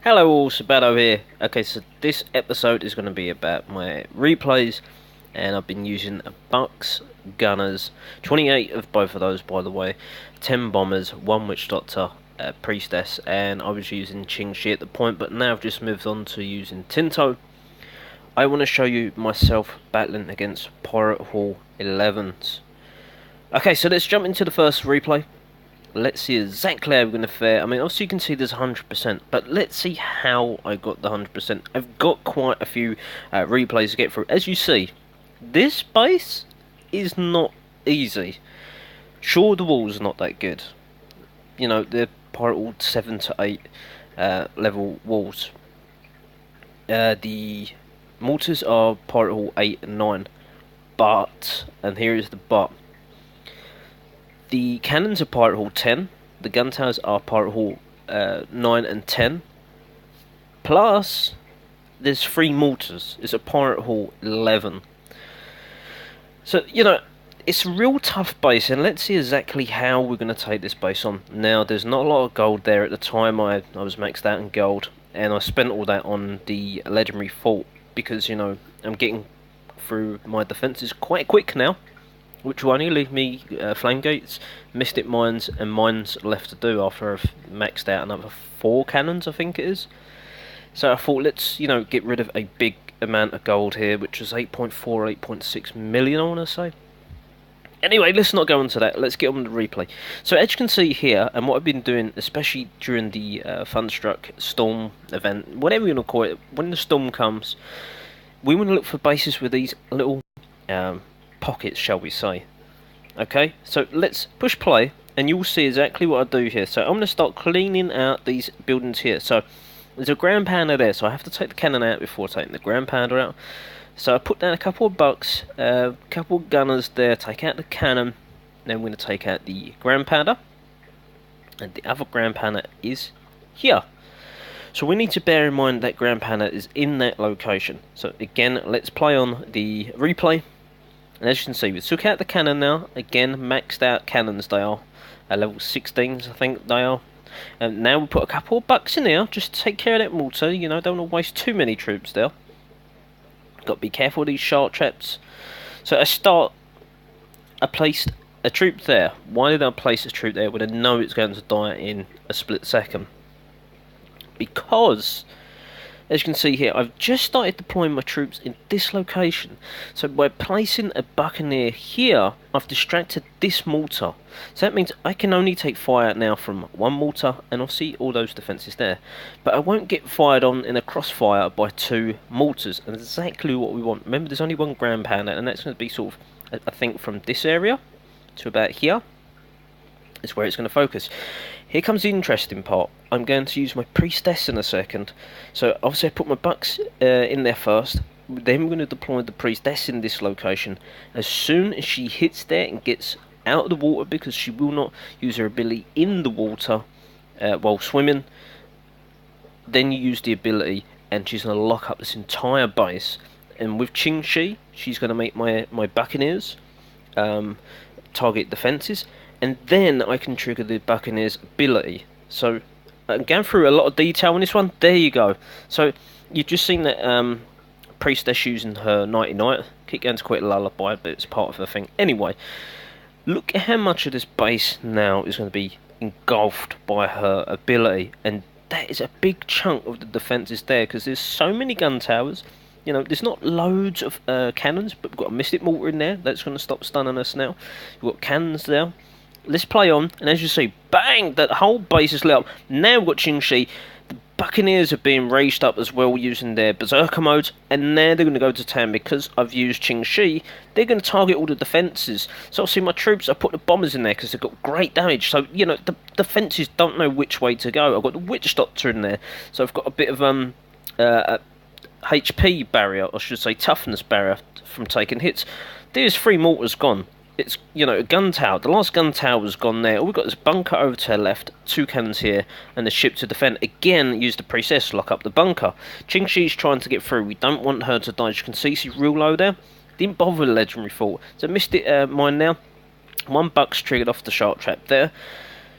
Hello all, Sabato here. Okay, so this episode is going to be about my replays, and I've been using Bucks, Gunners, 28 of both of those by the way, 10 Bombers, 1 Witch Doctor, Priestess, and I was using Ching Shi at the point, but now I've just moved on to using Tinto. I want to show you myself battling against Pirate Hall 11s. Okay, so let's jump into the first replay. Let's see exactly how we're going to fare. I mean, obviously you can see there's 100%, but let's see how I got the 100%. I've got quite a few replays to get through. As you see, this base is not easy. Sure, the walls are not that good. You know, they're Pirate Hall 7 to 8 level walls. The mortars are Pirate Hall 8 and 9. But, and here is the but, the cannons are Pirate Hall 10, the gun towers are Pirate Hall 9 and 10, plus there's 3 mortars. It's a Pirate Hall 11. So, you know, it's a real tough base, and let's see exactly how we're going to take this base on. Now, there's not a lot of gold there. At the time I was maxed out in gold, and I spent all that on the legendary fort, because, you know, I'm getting through my defences quite quick now, which will only leave me flame gates, mystic mines, and mines left to do after I've maxed out another 4 cannons, I think it is. So I thought, let's, you know, get rid of a big amount of gold here, which is 8.4, 8.6 million, I want to say. Anyway, let's not go into that. Let's get on the replay. So as you can see here, and what I've been doing, especially during the Thunderstruck storm event, whatever you want to call it, when the storm comes, we want to look for bases with these little pockets, shall we say. Okay, so let's push play and you'll see exactly what I do here. So I'm going to start cleaning out these buildings here. So there's a ground pounder there, so I have to take the cannon out before taking the ground pounder out. So I put down a couple of bucks, a couple of gunners there, take out the cannon, then we're going to take out the ground pounder, and the other ground pounder is here. So we need to bear in mind that ground pounder is in that location. So again, let's play on the replay. And as you can see, we took out the cannon now. Again, maxed out cannons they are. Level 16s, I think they are. And now we put a couple of bucks in there, just to take care of that mortar. You know, don't want to waste too many troops there. Got to be careful of these shark traps. So I placed a troop there. Why did I place a troop there when I know it's going to die in a split second? Because, as you can see here, I've just started deploying my troops in this location. So by placing a buccaneer here, I've distracted this mortar. So that means I can only take fire now from one mortar, and I'll see all those defences there. But I won't get fired on in a crossfire by 2 mortars, and exactly what we want. Remember, there's only 1 ground pounder, and that's going to be sort of, I think, from this area to about here is where it's going to focus. Here comes the interesting part. I'm going to use my priestess in a second. So obviously I put my bucks in there first. Then we're going to deploy the priestess in this location. As soon as she hits there and gets out of the water, because she will not use her ability in the water while swimming, then you use the ability and she's going to lock up this entire base. And with Ching Shi, she's going to make my buccaneers target defences. And then I can trigger the Buccaneer's ability. So I'm going through a lot of detail on this one. There you go. So you've just seen that Priestess using her Nighty Night. Keep going to quite a lullaby, but it's part of the thing. Anyway, look at how much of this base now is going to be engulfed by her ability. And that is a big chunk of the defences there, because there's so many gun towers. You know, there's not loads of cannons, but we've got a Mystic Mortar in there. That's going to stop stunning us now. We've got cannons there. Let's play on, and as you see, bang! That whole base is lit up. Now we've got Ching Shi. The Buccaneers are being raised up as well using their Berserker modes, and now they're going to go to town because I've used Ching Shi. They're going to target all the defences. So obviously my troops, I put the bombers in there because they've got great damage. So, you know, the defences don't know which way to go. I've got the Witch Doctor in there, so I've got a bit of a HP barrier, I should say toughness barrier from taking hits. There's 3 mortars gone. It's, you know, a gun tower. The last gun tower was gone there. All we've got is bunker over to our left, 2 cannons here, and the ship to defend. Again, use the priestess to lock up the bunker. Ching Shi's trying to get through. We don't want her to die. As you can see, she's real low there. Didn't bother with the legendary fort. So missed it mine now. 1 buck's triggered off the shark trap there.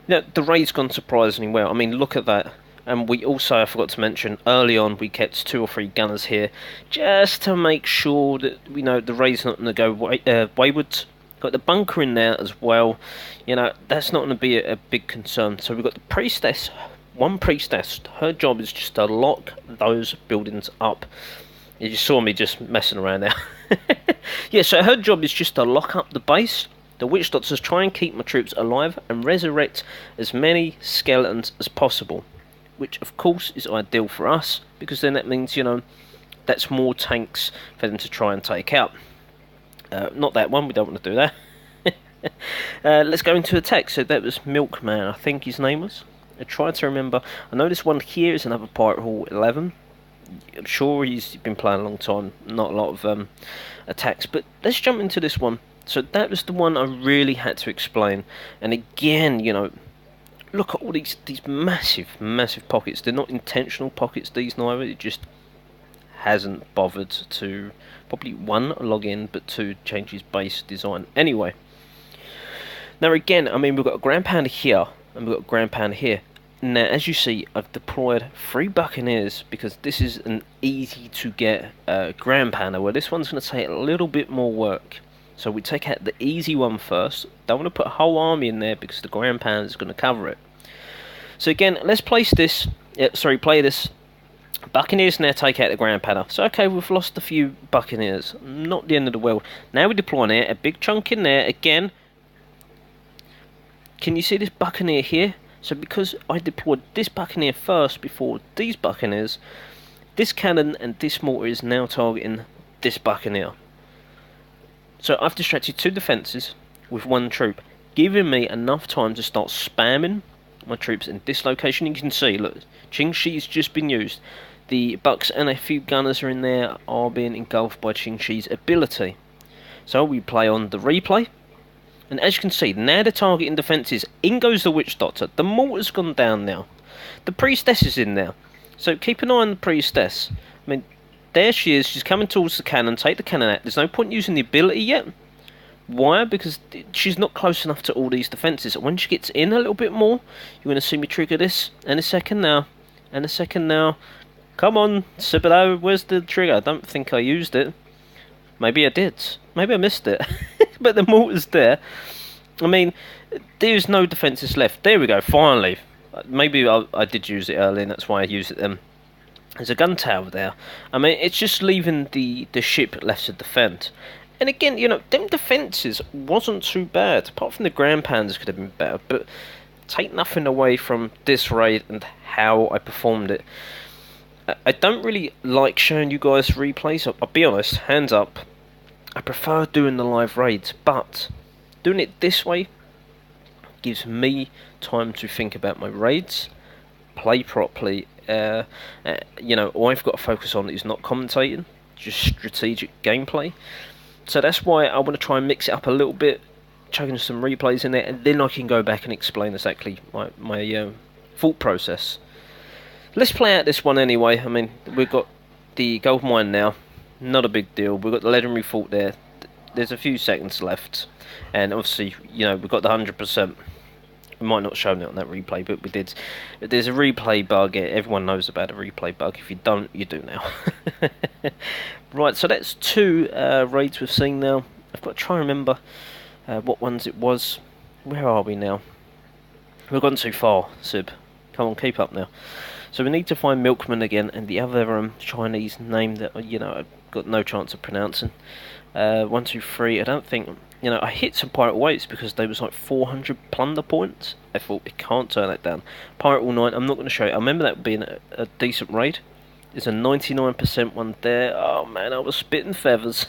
Now, the raid's gone surprisingly well. I mean, look at that. And we also, I forgot to mention, early on we kept 2 or 3 gunners here, just to make sure that, you know, the raid's not going to go waywards. Got the bunker in there as well, you know, that's not going to be a big concern. So we've got the priestess, one priestess, her job is just to lock those buildings up. You just saw me just messing around there. Yeah, so her job is just to lock up the base. The witch doctors try and keep my troops alive and resurrect as many skeletons as possible, which of course is ideal for us, because then that means, you know, that's more tanks for them to try and take out. Not that one, we don't want to do that. Let's go into attack. So that was Milkman, I think his name was. I tried to remember. I know this one here is another Pirate Hall 11. I'm sure he's been playing a long time, not a lot of attacks, but let's jump into this one. So that was the one I really had to explain, and again, you know, look at all these massive pockets. They're not intentional pockets, these neither. It just hasn't bothered to, probably 1, log in, but 2, change his base design. Anyway, now again, I mean, we've got a Grand Pounder here, and we've got a Grand Pounder here. Now, as you see, I've deployed 3 Buccaneers, because this is an easy to get Grand Pounder, where this one's going to take a little bit more work. So we take out the easy one first. Don't want to put a whole army in there, because the Grand Pounder is going to cover it. So again, let's play this. Buccaneers now take out the Grand Pounder. So okay, we've lost a few Buccaneers. Not the end of the world. Now we deploy there, a big chunk in there. Again, can you see this Buccaneer here? So because I deployed this Buccaneer first before these Buccaneers, this cannon and this mortar is now targeting this Buccaneer. So I've distracted 2 defences with 1 troop, giving me enough time to start spamming my troops in this location. You can see, look, Qing Shi's just been used. The Bucks and a few gunners are in there are being engulfed by Qing Shi's ability. So we play on the replay. And as you can see, now the targeting defences, in goes the Witch Doctor. The mortar's gone down now. The Priestess is in there. So keep an eye on the Priestess. I mean, there she is. She's coming towards the cannon. Take the cannon out. There's no point using the ability yet. Why? Because she's not close enough to all these defences. When she gets in a little bit more, you're going to see me trigger this. And a second now. And a second now. Come on, Sibido. Where's the trigger? I don't think I used it. Maybe I did. Maybe I missed it. But the mortar's there. I mean, there's no defences left. There we go, finally. Maybe I did use it earlier, and that's why I used it then. There's a gun tower there. I mean, it's just leaving the ship left to defend. And again, you know, them defences wasn't too bad. Apart from the Grand Pounders could have been better. But take nothing away from this raid and how I performed it. I don't really like showing you guys replays. I'll be honest, hands up. I prefer doing the live raids, but doing it this way gives me time to think about my raids, play properly. You know, all I've got to focus on is not commentating, just strategic gameplay. So that's why I want to try and mix it up a little bit, chucking some replays in there, and then I can go back and explain exactly my thought process. Let's play out this one anyway. I mean, we've got the gold mine now. Not a big deal. We've got the legendary fort there. There's a few seconds left. And obviously, you know, we've got the 100%. We might not have shown it on that replay, but we did. There's a replay bug. Everyone knows about a replay bug. If you don't, you do now. Right, so that's 2 raids we've seen now. I've got to try and remember what ones it was. Where are we now? We've gone too far, Sib. Come on, keep up now. So we need to find Milkman again, and the other Chinese name that, you know, I've got no chance of pronouncing. 1, 2, 3. I don't think, you know, I hit some Pirate weights because they was like 400 plunder points. I thought, it can't turn that down. Pirate All 9, I'm not going to show you. I remember that being a decent raid. There's a 99% one there. Oh man, I was spitting feathers.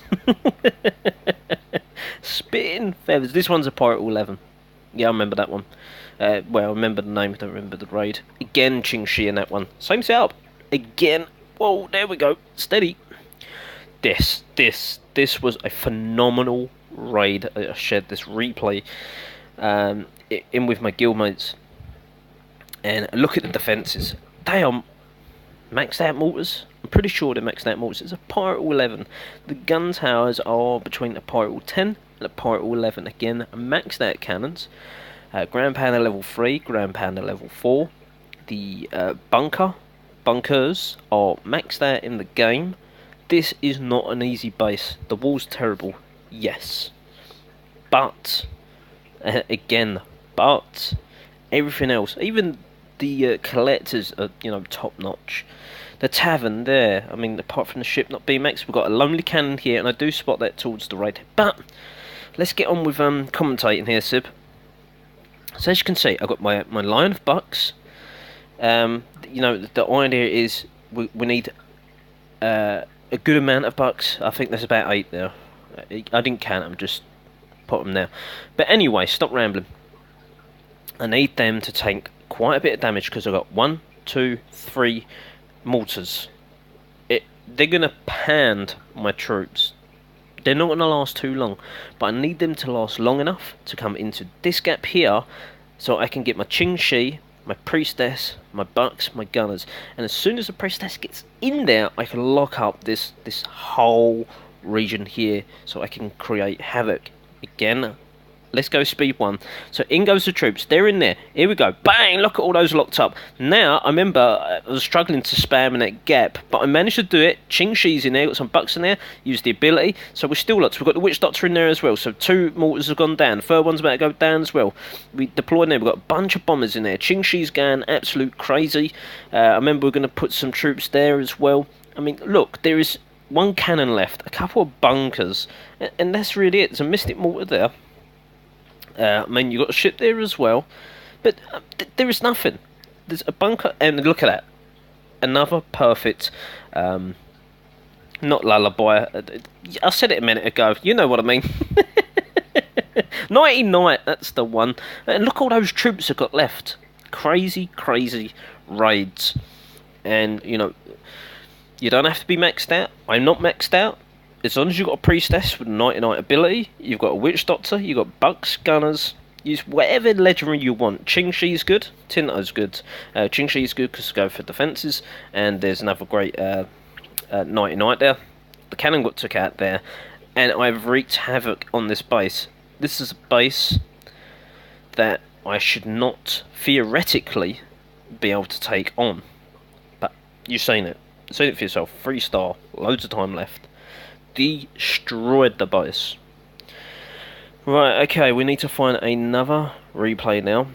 Spitting feathers. This one's a Pirate All 11. Yeah, I remember that one. Well, I remember the name, I don't remember the raid. Again, Qing Shi in that one. Same setup. Again. Whoa, there we go. Steady. This was a phenomenal raid. I shared this replay in with my guildmates. And look at the defences. They are maxed out mortars. I'm pretty sure they're maxed out mortars. It's a Pirate All 11. The gun towers are between a Pirate All 10 and a Pirate All 11. Again, maxed out cannons. Grand Pounder level 3, Grand Pounder level 4, The bunkers are maxed out in the game. This is not an easy base. The wall's terrible, yes. But, again, everything else, even the collectors are, top notch. The tavern there, I mean, apart from the ship not being maxed, we've got a lonely cannon here, and I do spot that towards the right. But, let's get on with commentating here, Sib. So as you can see, I've got my line of bucks. The idea is we need a good amount of bucks. I think there's about 8 there. I didn't count them, just put them there. But anyway, stop rambling. I need them to take quite a bit of damage because I've got 1, 2, 3 mortars. They're going to pound my troops. They're not going to last too long, but I need them to last long enough to come into this gap here so I can get my Qing Shi, my priestess, my bucks, my gunners, and as soon as the priestess gets in there, I can lock up this whole region here so I can create havoc. Again, let's go speed 1. So in goes the troops. They're in there. Here we go. Bang! Look at all those locked up. Now, I remember I was struggling to spam in that gap, but I managed to do it. Qing Shi's in there. Got some bucks in there. Used the ability. So we're still locked. We've got the Witch Doctor in there as well. So 2 mortars have gone down. The third one's about to go down as well. We deployed there. We've got a bunch of bombers in there. Qing Shi's going absolute crazy. I remember we're going to put some troops there as well. I mean, look, there is 1 cannon left. A couple of bunkers. And that's really it. There's a Mystic Mortar there. I mean, you've got a ship there as well, but there is nothing. There's a bunker, and look at that. Another perfect, not lullaby. I said it a minute ago. You know what I mean. Nighty Night, that's the one. And look all those troops have got left. Crazy, crazy raids. And, you don't have to be maxed out. I'm not maxed out. As long as you've got a priestess with a Nighty Night ability, you've got a witch doctor, you've got bucks, gunners, use whatever legendary you want. Qing Shi's good, Tinto's good. Qing Shi's good because go for defences, and there's another great Nighty Night there. The cannon got took out there, and I've wreaked havoc on this base. This is a base that I should not theoretically be able to take on, but you've seen it. Seen it for yourself. 3-star, loads of time left. Destroyed the base. Right, okay, we need to find another replay now.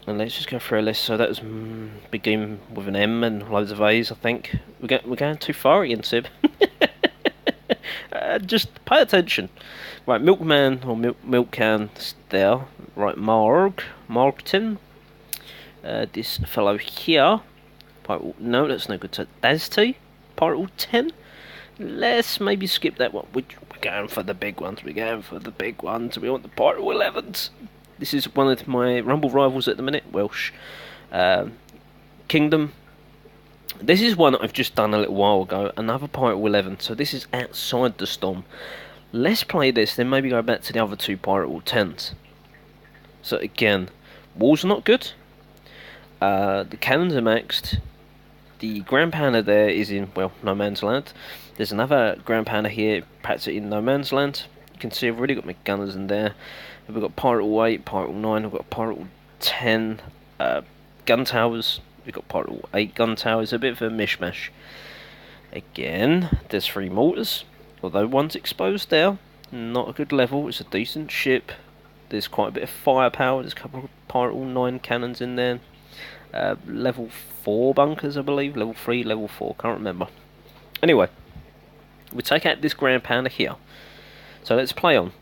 And let's just go through a list. So that was begin with an M and loads of A's, I think. We're going too far again, Sib. Just pay attention. Right, Milkman, or Milk Can, there. Right, Markton. This fellow here. No, that's no good. So, Dazty, Particle 10. Let's maybe skip that one. We're going for the big ones. We want the Particle 11s. This is one of my Rumble rivals at the minute. Welsh. Kingdom. This is one that I've just done a little while ago. Another Particle 11. So this is outside the storm. Let's play this, then maybe go back to the other 2 Particle 10s. So again, wall's not good. The cannons are maxed. The Grand Pounder there is in, well, no man's land. There's another Grand Pounder here, practically in no man's land. You can see I've already got my gunners in there. We've got Particle 8, Particle 9, we've got Particle 10 gun towers. We've got Particle 8 gun towers, a bit of a mishmash. Again, there's 3 mortars, although one's exposed there. Not a good level, it's a decent ship. There's quite a bit of firepower, there's a couple of Particle 9 cannons in there. Level 4 bunkers, I believe. Level 3, level 4, can't remember. Anyway, we take out this Grand Pounder here. So let's play on.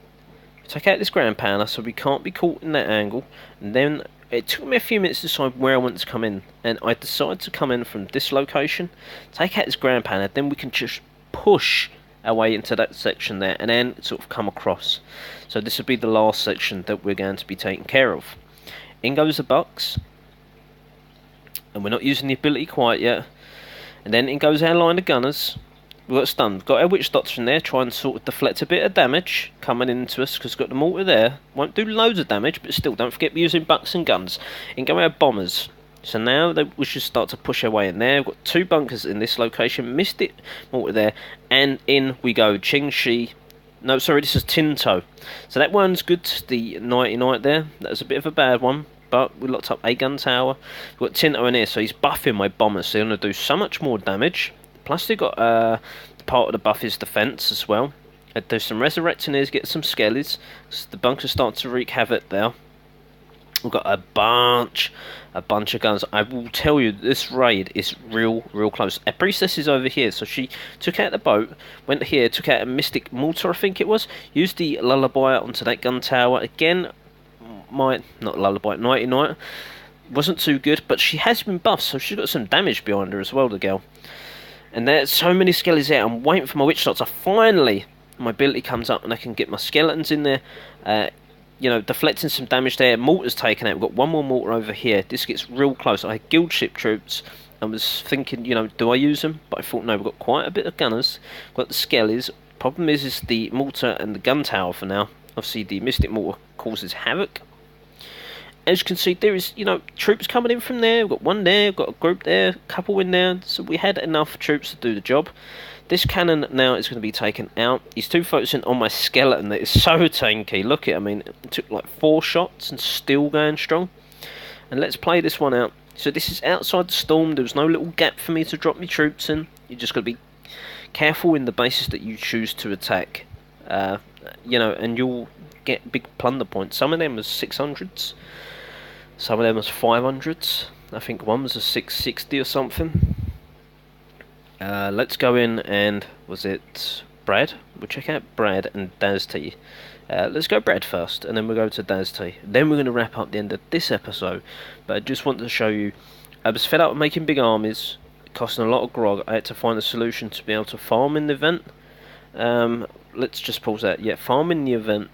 We take out this Grand Pounder so we can't be caught in that angle. And then it took me a few minutes to decide where I want to come in. And I decided to come in from this location, take out this Grand Pounder, then we can just push our way into that section there and then sort of come across. So this will be the last section that we're going to be taking care of. In goes the bucks. And we're not using the ability quite yet. And then in goes our line of gunners. We've got stunned. We've got our witch doctor in there, trying to sort of deflect a bit of damage coming into us, because we've got the mortar there. Won't do loads of damage, but still, don't forget we're using bucks and guns. In go our bombers. So now we should start to push our way in there. We've got 2 bunkers in this location. Mystic mortar there. And in we go. Qing Shi. No, sorry, this is Tinto. So that one's good. The Nighty Night there. That was a bit of a bad one. but we locked up a gun tower. We've got Tinto in here, so he's buffing my bombers, so they're going to do so much more damage. Plus they've got part of the buff is defense as well. Do some resurrecting here to get some skellies. So the bunkers start to wreak havoc there. We've got a bunch of guns. I will tell you, this raid is real close. A priestess is over here, so she took out the boat, went here, took out a mystic mortar, I think it was, used the lullaby onto that gun tower. Again, not lullaby, nighty night, wasn't too good, but she has been buffed, so she's got some damage behind her as well, the girl. And there's so many skeletons out. I'm waiting for my witch doctor. Finally, my ability comes up and I can get my skeletons in there. You know, deflecting some damage there. Mortar's taken out. We've got one more mortar over here. This gets real close. I had guild ship troops. I was thinking, you know, do I use them? But I thought, no, we've got quite a bit of gunners. We've got the skellies. Problem is the mortar and the gun tower for now. Obviously, the mystic mortar causes havoc. As you can see, there is, you know, troops coming in from there. We've got one there, we've got a group there, a couple in there. So we had enough troops to do the job. This cannon now is going to be taken out. He's too focusing on my skeleton that is so tanky. Look at it, I mean, it took like 4 shots and still going strong. And let's play this one out. So this is outside the storm. There was no little gap for me to drop my troops in. You just got to be careful in the bases that you choose to attack. You know, and you'll get big plunder points. Some of them was 600s. Some of them was 500s. I think one was a 660 or something. Let's go in and, was it Brad? We'll check out Brad and Daz T. Let's go Brad first, and then we'll go to Daz T. Then we're going to wrap up the end of this episode. But I just wanted to show you, I was fed up with making big armies, costing a lot of grog. I had to find a solution to be able to farm in the event. Let's just pause that. Yeah, farm in the event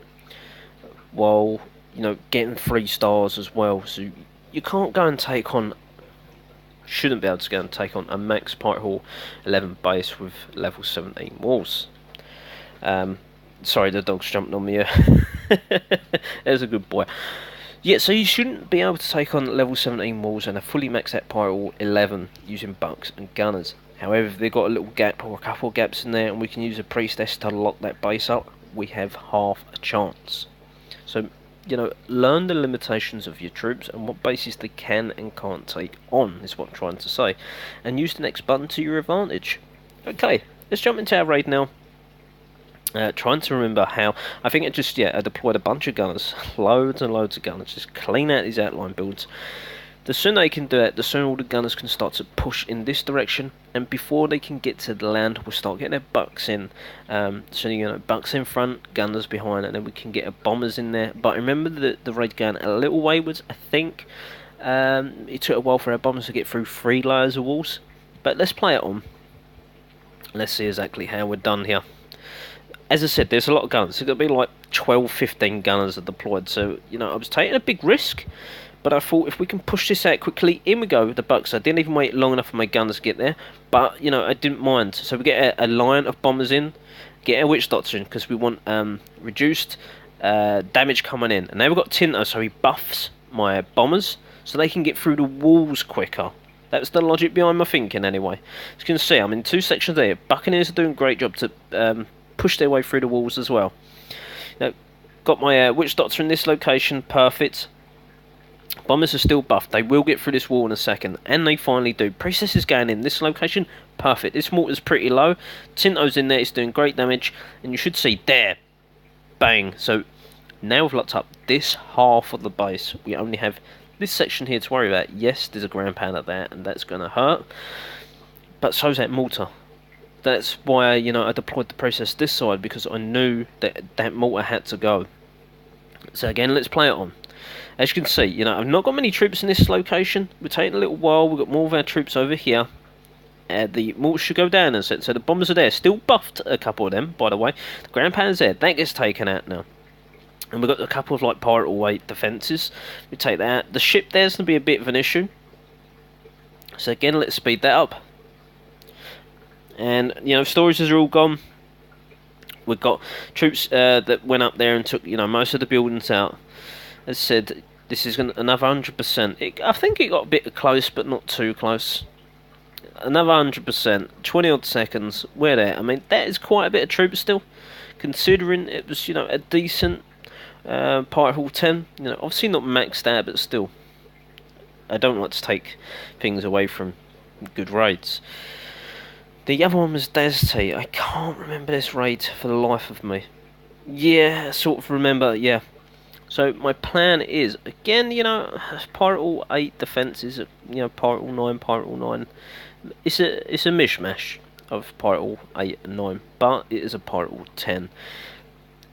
while, you know, getting 3 stars as well. So you can't go and take on, shouldn't be able to go and take on a max Pirate Hall 11 base with level 17 walls. Sorry, the dog's jumped on me. There's a good boy. Yeah, so you shouldn't be able to take on level 17 walls and a fully maxed out Pirate Hall 11 using bucks and gunners. However, if they've got a little gap or a couple of gaps in there and we can use a priestess to lock that base up, we have half a chance. So, you know, learn the limitations of your troops and what bases they can and can't take on, is what I'm trying to say. And use the next button to your advantage. Okay, let's jump into our raid now. Trying to remember how, I think it just, I deployed a bunch of gunners, loads and loads of gunners, just clean out these outline builds. The sooner they can do it, the sooner all the gunners can start to push in this direction, and before they can get to the land, we'll start getting their bucks in. So, you know, bucks in front, gunners behind, and then we can get a bombers in there. But remember that the raid going a little wayward, I think. It took a while for our bombers to get through 3 layers of walls. But let's play it on. Let's see exactly how we're done here. As I said, there's a lot of gunners. There's going to be like 12, 15 gunners are deployed. So, you know, I was taking a big risk. But I thought if we can push this out quickly, in we go with the bucks. I didn't even wait long enough for my gunners to get there. But, you know, I didn't mind. So we get a line of bombers in. Get a witch doctor in because we want reduced damage coming in. And now we've got Tinto, so he buffs my bombers so they can get through the walls quicker. That's the logic behind my thinking anyway. As you can see, I'm in 2 sections there. Buccaneers are doing a great job to push their way through the walls as well. Now, got my witch doctor in this location, perfect. Bombers are still buffed. They will get through this wall in a second, and they finally do. Priestess is going in this location, perfect. This mortar's pretty low. Tinto's in there, it's doing great damage, and you should see there, bang. So now we've locked up this half of the base. We only have this section here to worry about. Yes, there's a ground pounder there, and that's going to hurt, but so's that mortar. That's why, you know, I deployed the priestess this side, because I knew that that mortar had to go. So again, let's play it on. As you can see, you know, I've not got many troops in this location. We're taking a little while. We've got more of our troops over here. The mortars should go down, as I said. So the bombers are there. Still buffed, a couple of them, by the way. The ground pounder's there. That gets taken out now. And we've got a couple of, like, pirate weight defences. We take that out. The ship there's going to be a bit of an issue. So again, let's speed that up. And, you know, storages are all gone. We've got troops that went up there and took, you know, most of the buildings out. As said, this is another 100%. I think it got a bit close, but not too close. Another 100%. 20 odd seconds. We're there. I mean, that is quite a bit of troops still, considering it was, you know, a decent Pirate Hall 10. You know, obviously not maxed out, but still. I don't like to take things away from good raids. The other one was Desty. I can't remember this raid for the life of me. Yeah, sort of remember, yeah. So my plan is, again, you know, Pirate All 8 defences, you know, Pirate All 9, Pirate All 9. It's a mishmash of Pirate All 8 and 9, but it is a Pirate All 10.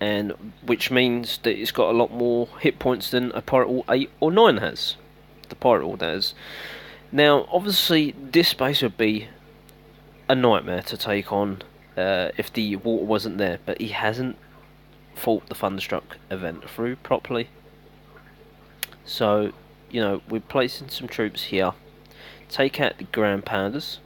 And which means that it's got a lot more hit points than a Pirate All 8 or 9 has. The Pirate All does. Now, obviously, this base would be a nightmare to take on if the water wasn't there, but he hasn't thought the Thunderstruck event through properly. So, you know, we're placing some troops here. Take out the ground pounders.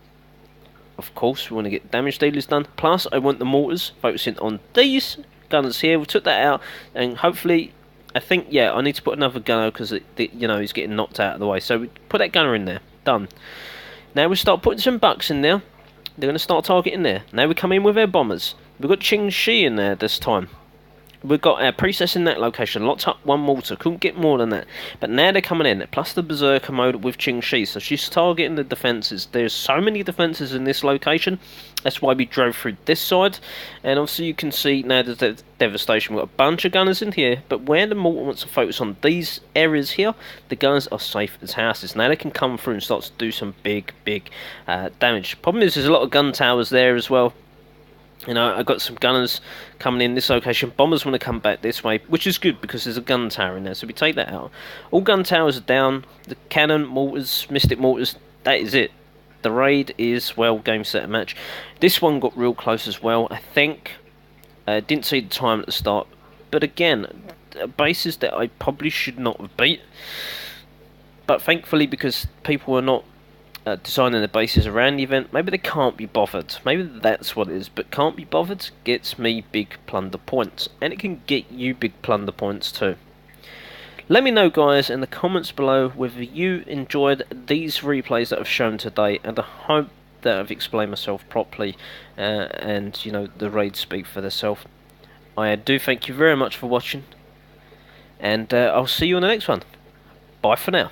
Of course, we want to get damage dealers done. Plus, I want the mortars focusing on these gunners here. We took that out, and hopefully, I think, yeah, I need to put another gunner because, you know, he's getting knocked out of the way. So, we put that gunner in there. Done. Now we start putting some bucks in there. They're going to start targeting there. Now we come in with our bombers. We've got Ching Shi in there this time. We've got our priestess in that location, locked up one mortar, couldn't get more than that. But now they're coming in, plus the berserker mode with Ching Shi, so she's targeting the defences. There's so many defences in this location, that's why we drove through this side. And obviously you can see now there's the devastation. We've got a bunch of gunners in here, but where the mortar wants to focus on these areas here, the gunners are safe as houses. Now they can come through and start to do some big damage. Problem is there's a lot of gun towers there as well. You know, I've got some gunners coming in this location. Bombers want to come back this way, which is good because there's a gun tower in there. So we take that out. All gun towers are down. The cannon, mortars, mystic mortars, that is it. The raid is, well, game, set, and match. This one got real close as well, I think. Didn't see the time at the start. But again, bases that I probably should not have beat. But thankfully, because people are not designing the bases around the event, maybe they can't be bothered. Maybe that's what it is, but can't be bothered gets me big plunder points, and it can get you big plunder points too. Let me know, guys, in the comments below whether you enjoyed these replays that I've shown today, and I hope that I've explained myself properly, and you know, the raids speak for themselves. I do thank you very much for watching, and I'll see you on the next one. Bye for now.